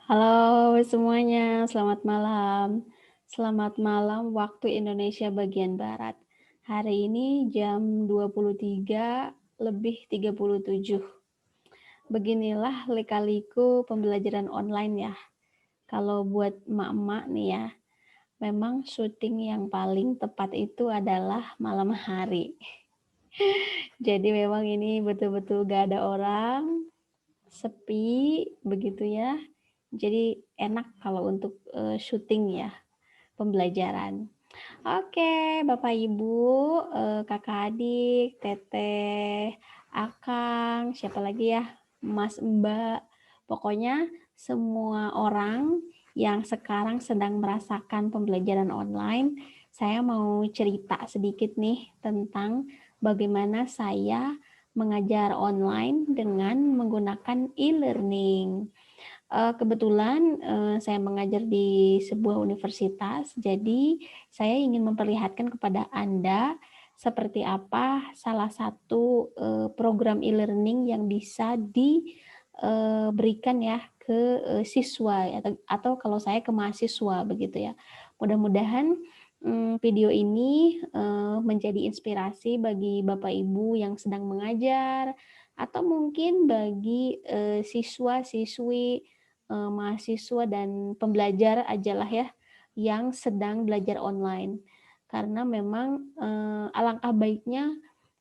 Halo semuanya, selamat malam. Selamat malam waktu Indonesia bagian Barat. Hari ini jam 23 lebih 37. Beginilah lika-liku pembelajaran online ya. Kalau buat emak-emak nih ya, memang syuting yang paling tepat itu adalah malam hari. Jadi memang ini betul-betul gak ada orang, sepi begitu ya. Jadi enak kalau untuk syuting ya, pembelajaran. Oke, Bapak Ibu, kakak adik, teteh, akang, siapa lagi ya, Mas Mbak. Pokoknya semua orang yang sekarang sedang merasakan pembelajaran online, saya mau cerita sedikit nih tentang bagaimana saya mengajar online dengan menggunakan e-learning. Kebetulan saya mengajar di sebuah universitas, jadi saya ingin memperlihatkan kepada Anda seperti apa salah satu program e-learning yang bisa diberikan ya ke siswa atau kalau saya ke mahasiswa begitu ya. Mudah-mudahan video ini menjadi inspirasi bagi Bapak Ibu yang sedang mengajar atau mungkin bagi siswa-siswi mahasiswa dan pembelajar ajalah ya yang sedang belajar online. Karena memang alangkah baiknya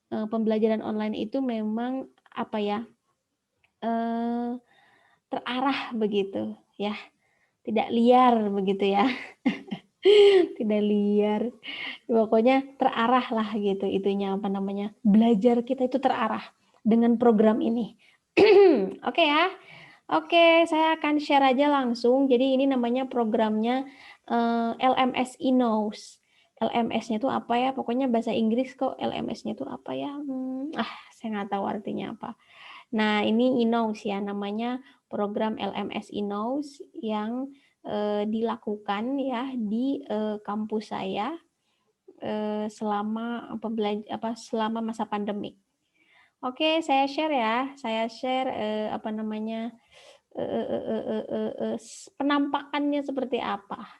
pembelajaran online itu memang apa ya eh, terarah begitu ya, tidak liar begitu ya, tidak liar. Pokoknya terarah lah gitu itunya apa namanya belajar kita itu terarah dengan program ini. Oke ya. Oke, saya akan share aja langsung. Jadi ini namanya programnya LMS Knows. LMS-nya itu apa ya? Pokoknya bahasa Inggris kok. LMS-nya itu apa ya? Saya nggak tahu artinya apa. Nah, ini Knows ya, namanya program LMS Knows yang dilakukan ya di kampus saya selama masa pandemi. Oke, saya share ya. Saya share apa namanya penampakannya seperti apa?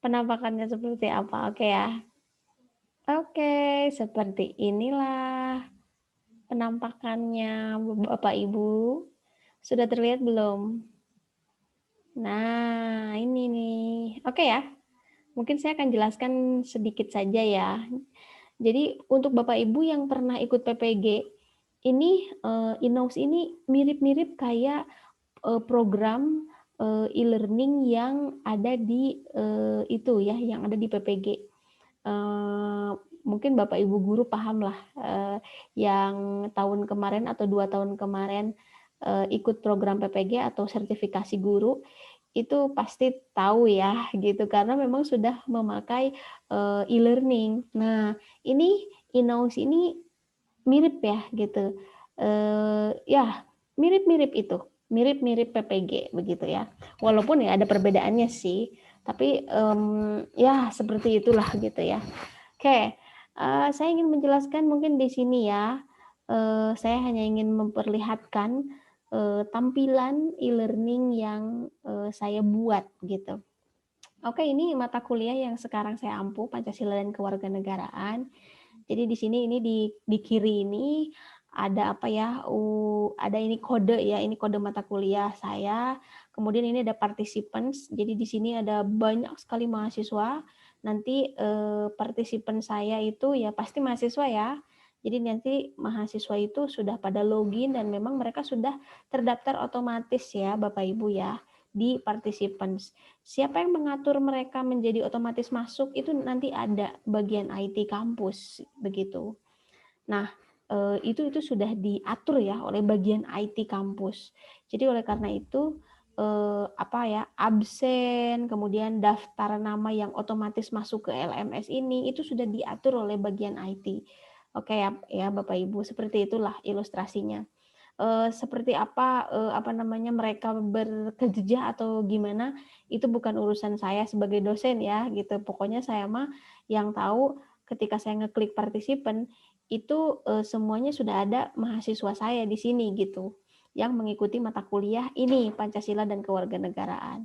Penampakannya seperti apa? Oke ya. Oke, seperti inilah penampakannya Bapak Ibu. Sudah terlihat belum? Nah, ini nih. Oke ya. Mungkin saya akan jelaskan sedikit saja ya. Jadi untuk Bapak Ibu yang pernah ikut PPG, ini Innows ini mirip-mirip kayak program e-learning yang ada di itu ya, yang ada di PPG. Mungkin Bapak Ibu guru paham lah yang tahun kemarin atau 2 tahun kemarin ikut program PPG atau sertifikasi guru itu pasti tahu ya gitu karena memang sudah memakai e-learning. Nah, ini Innows ini mirip ya gitu. Ya, mirip-mirip itu. Mirip-mirip PPG begitu ya. Walaupun ya ada perbedaannya sih, tapi ya seperti itulah gitu ya. Oke, saya ingin menjelaskan mungkin di sini ya. Saya hanya ingin memperlihatkan tampilan e-learning yang saya buat gitu. Oke, ini mata kuliah yang sekarang saya ampu, Pancasila dan Kewarganegaraan. Jadi di sini ini di kiri ini ada apa ya? Ada ini kode ya, ini kode mata kuliah saya. Kemudian ini ada participants. Jadi di sini ada banyak sekali mahasiswa. Nanti partisipan saya itu ya pasti mahasiswa ya. Jadi nanti mahasiswa itu sudah pada login dan memang mereka sudah terdaftar otomatis ya Bapak Ibu ya di participants. Siapa yang mengatur mereka menjadi otomatis masuk itu nanti ada bagian IT kampus begitu. Nah, itu sudah diatur ya oleh bagian IT kampus. Jadi oleh karena itu absen, kemudian daftar nama yang otomatis masuk ke LMS ini itu sudah diatur oleh bagian IT. Oke ya Bapak Ibu, seperti itulah ilustrasinya. Seperti apa namanya mereka bekerja atau gimana itu bukan urusan saya sebagai dosen ya gitu. Pokoknya saya mah yang tahu ketika saya ngeklik partisipan itu semuanya sudah ada mahasiswa saya di sini gitu. yang mengikuti mata kuliah ini, Pancasila dan Kewarganegaraan.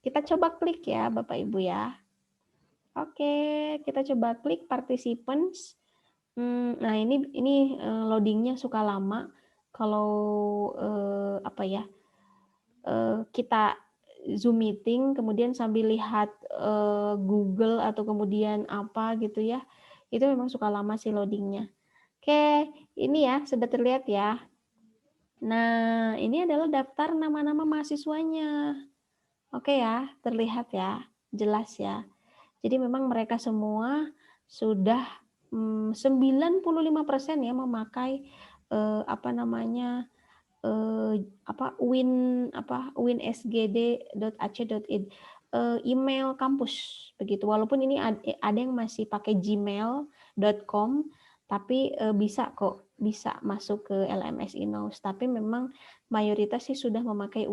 Kita coba klik ya, Bapak Ibu ya. Oke, kita coba klik participants. Nah, ini loadingnya suka lama. Kalau kita Zoom meeting, kemudian sambil lihat Google atau kemudian apa gitu ya, itu memang suka lama sih loadingnya. Oke, ini ya sudah terlihat ya. Nah, ini adalah daftar nama-nama mahasiswanya. Oke ya, terlihat ya, jelas ya. Jadi memang mereka semua sudah 95% ya memakai winsgd.ac.id, email kampus begitu. Walaupun ini ada yang masih pakai gmail.com, tapi bisa bisa masuk ke LMS Innos. Tapi memang mayoritas sih sudah memakai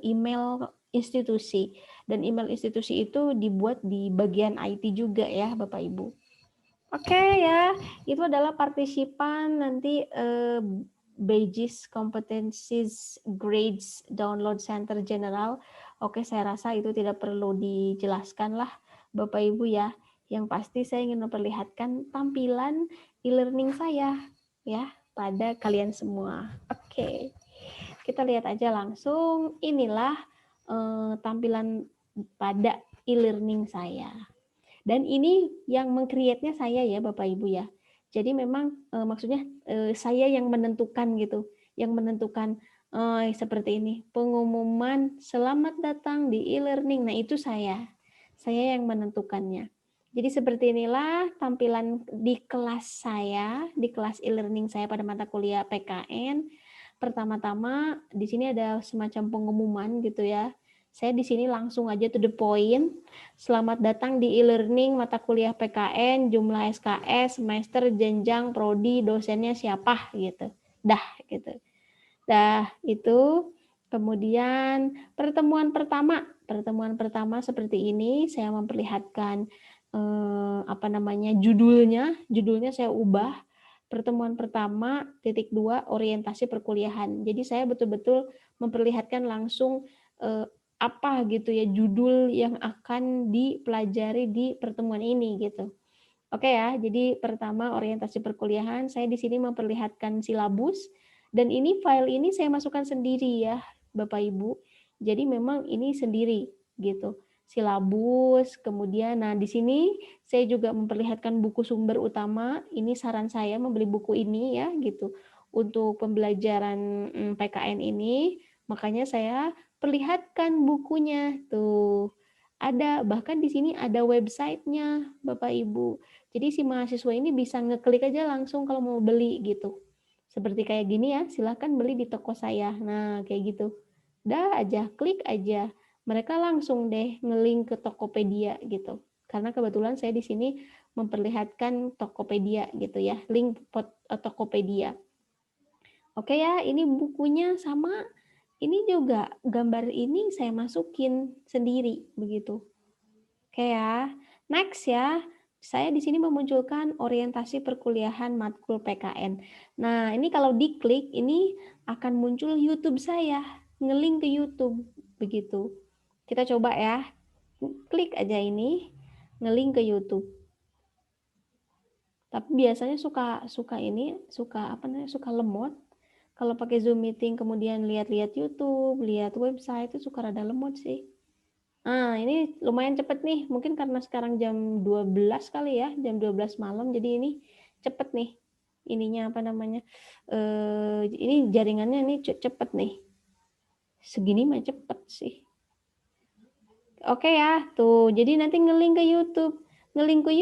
email institusi, dan email institusi itu dibuat di bagian IT juga ya Bapak Ibu. Oke ya, itu adalah partisipan nanti Badges, Competencies, Grades, Download Center General. Oke, saya rasa itu tidak perlu dijelaskan lah Bapak Ibu ya. Yang pasti saya ingin memperlihatkan tampilan e-learning saya ya pada kalian semua. Oke, kita lihat aja langsung. Inilah tampilan pada e-learning saya. Dan ini yang meng-create-nya saya ya Bapak Ibu ya. Jadi memang maksudnya saya yang menentukan gitu, yang menentukan seperti ini, pengumuman selamat datang di e-learning. Nah itu saya yang menentukannya. Jadi seperti inilah tampilan di kelas saya, di kelas e-learning saya pada mata kuliah PKN. Pertama-tama di sini ada semacam pengumuman gitu ya. Saya di sini langsung aja to the point. Selamat datang di e-learning mata kuliah PKN, jumlah SKS, semester, jenjang, prodi, dosennya siapa gitu. Dah gitu. Dah itu. Kemudian pertemuan pertama seperti ini saya memperlihatkan judulnya saya ubah. Pertemuan pertama, titik 2, orientasi perkuliahan. Jadi saya betul-betul memperlihatkan langsung apa gitu ya judul yang akan dipelajari di pertemuan ini gitu. Oke ya, jadi pertama orientasi perkuliahan, saya di sini memperlihatkan silabus, dan ini file ini saya masukkan sendiri ya Bapak Ibu. Jadi memang ini sendiri gitu. Silabus, kemudian nah di sini saya juga memperlihatkan buku sumber utama. Ini saran saya membeli buku ini ya gitu untuk pembelajaran PKN ini. Makanya saya perlihatkan bukunya tuh. Ada, bahkan di sini ada websitenya Bapak Ibu. Jadi si mahasiswa ini bisa ngeklik aja langsung kalau mau beli gitu. Seperti kayak gini ya, silahkan beli di toko saya. Nah, kayak gitu. Dah aja, klik aja. Mereka langsung deh ngelink ke Tokopedia gitu. Karena kebetulan saya di sini memperlihatkan Tokopedia gitu ya, link Tokopedia. Oke ya, ini bukunya sama. Ini juga gambar ini saya masukin sendiri begitu. Oke ya. Next ya. Saya di sini memunculkan orientasi perkuliahan matkul PKN. Nah, ini kalau diklik ini akan muncul YouTube saya, ngelink ke YouTube begitu. Kita coba ya. Klik aja ini, ngelink ke YouTube. Tapi biasanya suka lemot. Kalau pakai Zoom meeting kemudian lihat-lihat YouTube, lihat website itu suka rada lemot sih. Nah, ini lumayan cepet nih. Mungkin karena sekarang jam 12 kali ya, jam 12 malam. Jadi ini cepet nih. Ininya ini jaringannya ini cepet nih. Segini mah cepet sih. Oke ya, tuh. Jadi nanti ngelink ke YouTube. Ngelink ke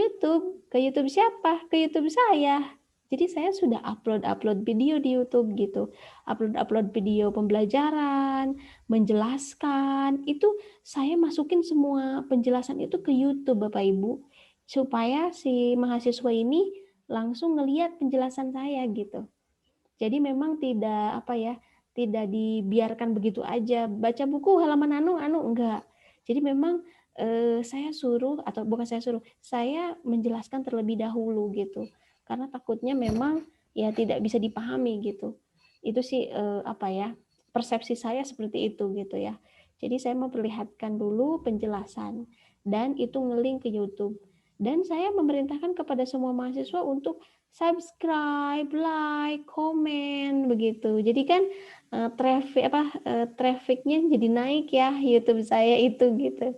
YouTube siapa? Ke YouTube saya. Jadi saya sudah upload video di YouTube gitu. Upload video pembelajaran, menjelaskan. Itu saya masukin semua penjelasan itu ke YouTube Bapak Ibu. Supaya si mahasiswa ini langsung ngelihat penjelasan saya gitu. Jadi memang tidak dibiarkan begitu aja. Baca buku halaman enggak. Jadi memang saya menjelaskan terlebih dahulu gitu. Karena takutnya memang ya tidak bisa dipahami gitu. Itu sih apa ya, persepsi saya seperti itu gitu ya. Jadi saya memperlihatkan dulu penjelasan dan itu nge-link ke YouTube. Dan saya memerintahkan kepada semua mahasiswa untuk subscribe, like, komen begitu. Jadi kan trafficnya jadi naik ya YouTube saya itu gitu.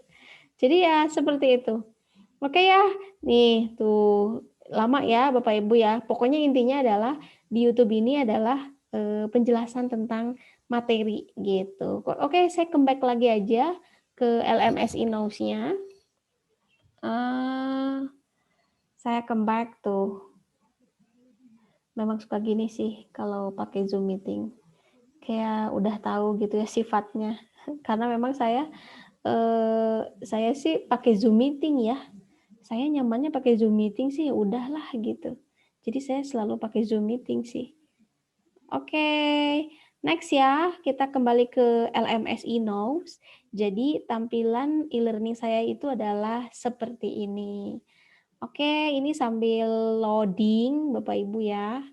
Jadi ya seperti itu. Oke ya, nih tuh lama ya Bapak Ibu ya. Pokoknya intinya adalah di YouTube ini adalah penjelasan tentang materi gitu. Oke, saya comeback lagi aja ke LMS Knows-nya. Saya comeback tuh. Memang suka gini sih kalau pakai Zoom meeting. Kayak udah tahu gitu ya sifatnya. Karena memang saya sih pakai Zoom meeting ya. Saya nyamannya pakai Zoom meeting sih, udahlah gitu. Jadi saya selalu pakai Zoom meeting sih. Oke, next ya, kita kembali ke LMS Knows. Jadi tampilan e-learning saya itu adalah seperti ini. Oke, ini sambil loading Bapak Ibu ya.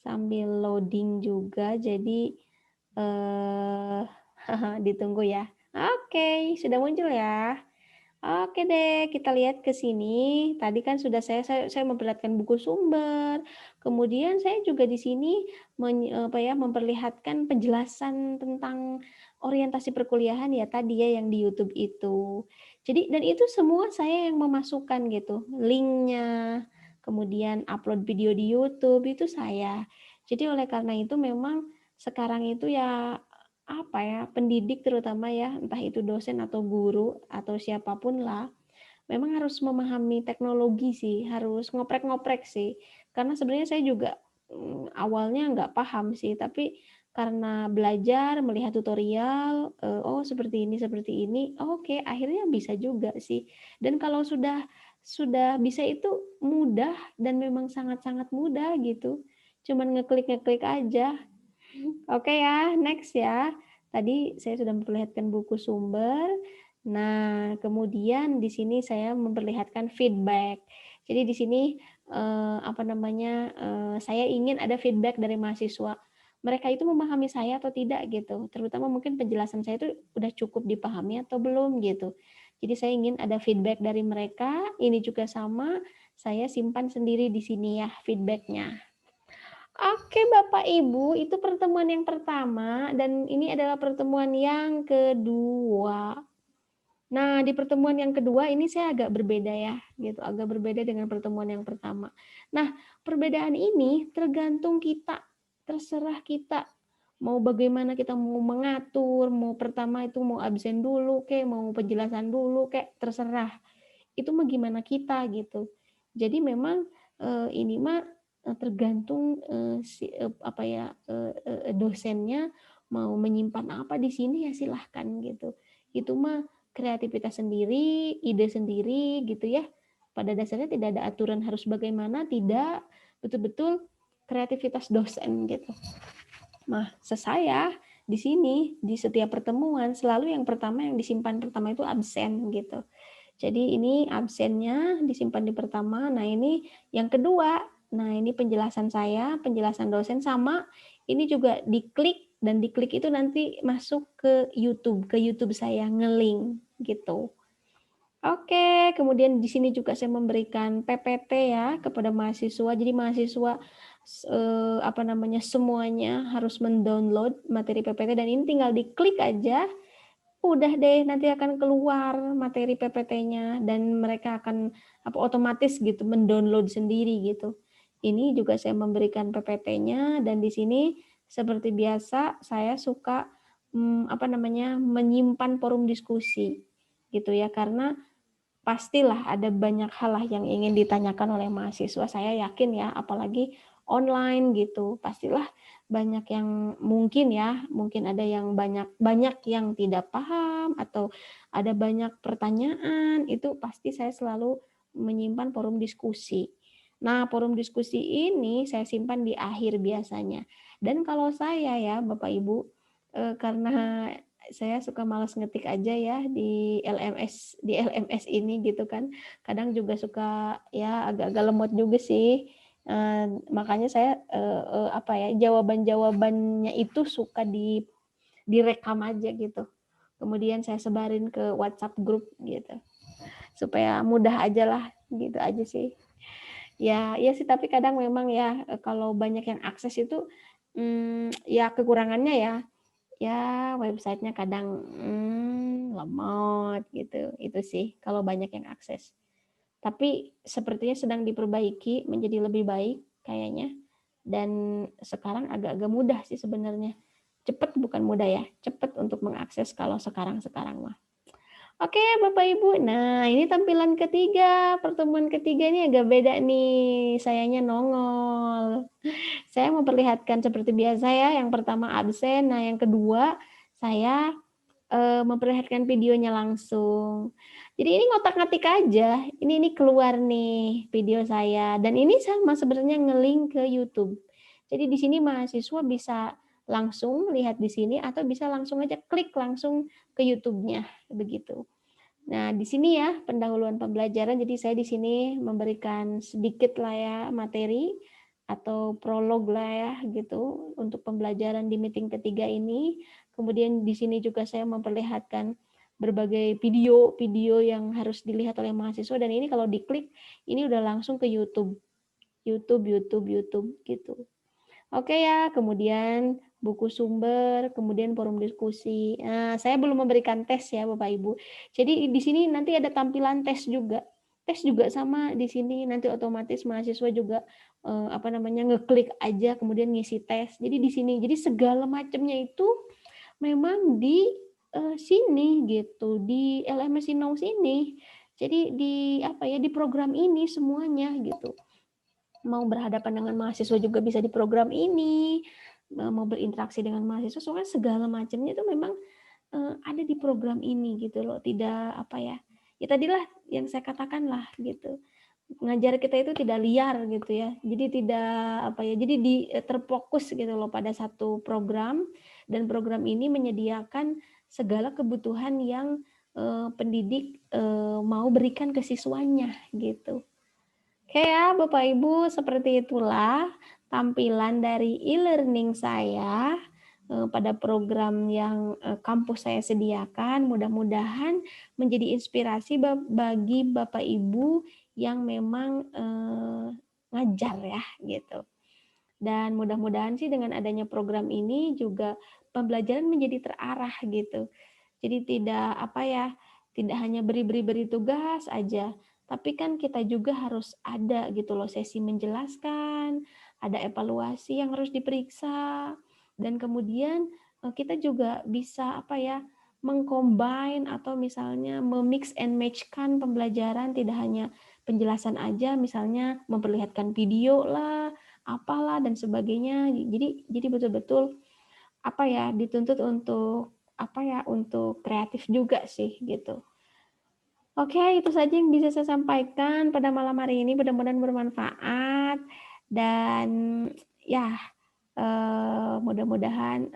Sambil loading juga, jadi ditunggu ya. Oke, sudah muncul ya. Oke deh, kita lihat ke sini. Tadi kan sudah saya memperlihatkan buku sumber. Kemudian saya juga di sini memperlihatkan penjelasan tentang orientasi perkuliahan ya tadi ya yang di YouTube itu. Jadi dan itu semua saya yang memasukkan gitu, linknya, kemudian upload video di YouTube itu saya. Jadi oleh karena itu memang sekarang itu ya apa ya, pendidik terutama ya, entah itu dosen atau guru atau siapapun lah, memang harus memahami teknologi sih, harus ngoprek-ngoprek sih. Karena sebenarnya saya juga awalnya nggak paham sih, tapi karena belajar, melihat tutorial, oh seperti ini, oh, oke, akhirnya bisa juga sih. Dan kalau sudah bisa itu mudah dan memang sangat-sangat mudah gitu. Cuman ngeklik-ngeklik aja. Oke ya, next ya. Tadi saya sudah memperlihatkan buku sumber. Nah, kemudian di sini saya memperlihatkan feedback. Jadi di sini saya ingin ada feedback dari mahasiswa. Mereka itu memahami saya atau tidak gitu. Terutama mungkin penjelasan saya itu udah cukup dipahami atau belum gitu. Jadi saya ingin ada feedback dari mereka. Ini juga sama, saya simpan sendiri di sini ya feedbacknya. Oke Bapak Ibu, itu pertemuan yang pertama dan ini adalah pertemuan yang kedua. Nah, di pertemuan yang kedua ini saya agak berbeda ya, gitu, agak berbeda dengan pertemuan yang pertama. Nah, perbedaan ini tergantung kita, terserah kita mau bagaimana kita mau mengatur, mau pertama itu mau absen dulu kayak mau penjelasan dulu kayak terserah. Itu mah gimana kita gitu. Jadi memang ini mah tergantung dosennya mau menyimpan apa di sini ya silahkan gitu. Itu mah kreativitas sendiri, ide sendiri gitu ya. Pada dasarnya tidak ada aturan harus bagaimana, tidak, betul-betul kreativitas dosen gitu. Nah, saya di sini di setiap pertemuan selalu yang pertama yang disimpan pertama itu absen gitu. Jadi ini absennya disimpan di pertama. Nah, ini yang kedua. Nah, ini penjelasan saya, penjelasan dosen sama. Ini juga diklik dan diklik itu nanti masuk ke YouTube saya nge-link gitu. Oke, kemudian di sini juga saya memberikan PPT ya kepada mahasiswa. Jadi mahasiswa semuanya harus mendownload materi PPT dan ini tinggal diklik aja. Udah deh, nanti akan keluar materi PPT-nya dan mereka akan otomatis gitu mendownload sendiri gitu. Ini juga saya memberikan PPT-nya dan di sini seperti biasa saya suka menyimpan forum diskusi gitu ya karena pastilah ada banyak hal lah yang ingin ditanyakan oleh mahasiswa. Saya yakin ya, apalagi online gitu. Pastilah banyak yang mungkin ada yang banyak yang tidak paham atau ada banyak pertanyaan. Itu pasti saya selalu menyimpan forum diskusi. Nah, forum diskusi ini saya simpan di akhir biasanya. Dan kalau saya ya, Bapak Ibu, karena saya suka malas ngetik aja ya di LMS ini gitu kan. Kadang juga suka ya agak-agak lemot juga sih. Makanya saya jawaban-jawabannya itu suka direkam aja gitu. Kemudian saya sebarin ke WhatsApp grup gitu. Supaya mudah aja lah, gitu aja sih. Ya, ya sih, tapi kadang memang ya kalau banyak yang akses itu ya kekurangannya ya websitenya kadang lemot gitu. Itu sih kalau banyak yang akses. Tapi sepertinya sedang diperbaiki menjadi lebih baik kayaknya. Dan sekarang agak-agak mudah sih sebenarnya. Cepat bukan mudah ya, cepat untuk mengakses kalau sekarang-sekarang mah. Oke, Bapak Ibu. Nah, ini tampilan ketiga, pertemuan ketiga ini agak beda nih. Sayanya nongol. Saya memperlihatkan seperti biasa ya. Yang pertama absen, nah yang kedua saya memperlihatkan videonya langsung. Jadi ini ngotak-ngatik aja. Ini keluar nih video saya dan ini sama sebenarnya nge-link ke YouTube. Jadi di sini mahasiswa bisa langsung lihat di sini atau bisa langsung aja klik langsung ke YouTube-nya begitu. Nah, di sini ya pendahuluan pembelajaran. Jadi saya di sini memberikan sedikit lah ya materi atau prolog lah ya gitu untuk pembelajaran di meeting ketiga ini. Kemudian di sini juga saya memperlihatkan berbagai video-video yang harus dilihat oleh mahasiswa dan ini kalau diklik ini udah langsung ke YouTube gitu. Oke ya, kemudian buku sumber, kemudian forum diskusi. Nah, saya belum memberikan tes ya Bapak Ibu. Jadi di sini nanti ada tampilan tes juga. Tes juga sama di sini nanti otomatis mahasiswa juga ngeklik aja kemudian ngisi tes. Jadi di sini jadi segala macamnya itu memang di sini gitu, di LMS Sinong sini. Jadi di program ini semuanya gitu. Mau berhadapan dengan mahasiswa juga bisa di program ini, mau berinteraksi dengan mahasiswa, soalnya segala macamnya itu memang ada di program ini gitu loh. Tidak ya tadilah yang saya katakan lah gitu. Ngajar kita itu tidak liar gitu ya. Jadi tidak jadi terfokus gitu loh pada satu program dan program ini menyediakan segala kebutuhan yang pendidik mau berikan ke siswanya gitu. Oke ya, Bapak Ibu, seperti itulah tampilan dari e-learning saya pada program yang kampus saya sediakan. Mudah-mudahan menjadi inspirasi bagi Bapak Ibu yang memang ngajar ya gitu. Dan mudah-mudahan sih dengan adanya program ini juga pembelajaran menjadi terarah gitu. Jadi tidak hanya beri tugas aja, tapi kan kita juga harus ada gitu loh sesi menjelaskan, ada evaluasi yang harus diperiksa, dan kemudian kita juga bisa mengcombine atau misalnya memix and match-kan pembelajaran, tidak hanya penjelasan aja, misalnya memperlihatkan video lah, apalah dan sebagainya. Jadi betul-betul dituntut untuk untuk kreatif juga sih gitu. Oke, itu saja yang bisa saya sampaikan pada malam hari ini. Mudah-mudahan bermanfaat dan ya mudah-mudahan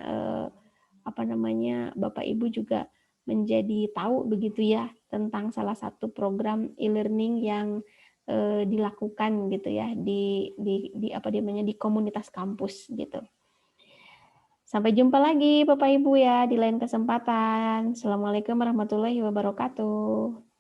Bapak Ibu juga menjadi tahu begitu ya tentang salah satu program e-learning yang dilakukan gitu ya di komunitas kampus gitu. Sampai jumpa lagi Bapak Ibu ya di lain kesempatan. Assalamualaikum warahmatullahi wabarakatuh.